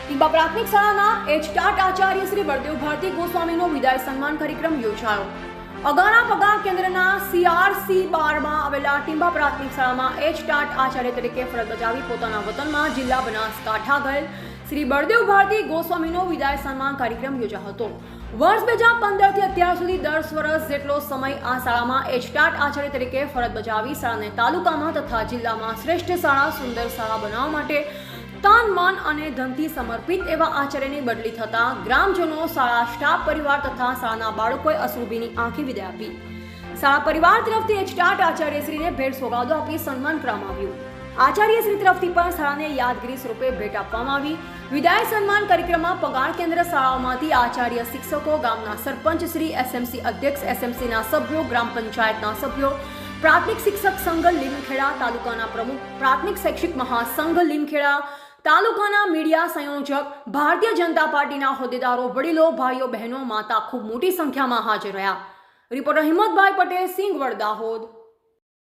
ટીંબા પ્રાથમિક શાળાના એચટાટ આચાર્ય શ્રી બળદેવ ભારતી ગોસ્વામીનો વિદાય સન્માન કાર્યક્રમ યોજાયો। અગાના પગાર કેન્દ્રના CRC 12 માં આવેલા ટીંબા પ્રાથમિક શાળામાં એચટાટ આચાર્ય તરીકે ફરજ બજાવી પોતાના વતનમાં જિલ્લા બનાસકાંઠા ગયેલ શ્રી બળદેવ ભારતી ગોસ્વામીનો વિદાય સન્માન કાર્યક્રમ યોજાયો હતો। વર્ષ 2015 થી અત્યાર સુધી 10 વર્ષ જેટલો સમય આ શાળામાં એચટાટ આચાર્ય તરીકે ફરજ બજાવી શાળાને તાલુકામાં તથા જિલ્લામાં શ્રેષ્ઠ શાળા સુંદર શાળા બનાવવા માટે તન મન અને ધનથી સમર્પિત એવા આચાર્યની બદલી થતા ગ્રામજનો શાળા સ્ટાફ પરિવાર તથા શાળાના બાળકોએ અશ્રુભીની આંખે વિદાય આપી। શાળા પરિવાર તરફથી એચટાટ આચાર્યશ્રીને ભેટ સોગાદો આપી સન્માન કરવામાં આવ્યું। આચાર્યશ્રી તરફથી પણ શાળાને યાદગીરી સ્વરૂપે ભેટ આપવામાં આવી। વિદાય સન્માન કાર્યક્રમમાં પગાર કેન્દ્ર શાળાઓમાંથી આચાર્ય શિક્ષકો, ગામના સરપંચ શ્રી, SMC અધ્યક્ષ, SMCના સભ્યો, ગ્રામ પંચાયતના સભ્યો, પ્રાથમિક શિક્ષક સંઘ લીમખેડા તાલુકાના પ્રમુખ, પ્રાથમિક શૈક્ષિક મહાસંઘ લીમખેડા તાલુકાના મીડિયા સંયોજક, ભારતીય જનતા પાર્ટીના હોદ્દેદારો, વડીલો, ભાઈઓ, બહેનો, માતા ખૂબ મોટી સંખ્યામાં હાજર રહ્યા। રિપોર્ટર હિંમતભાઈ પટેલ, સિંગવડ, દાહોદ।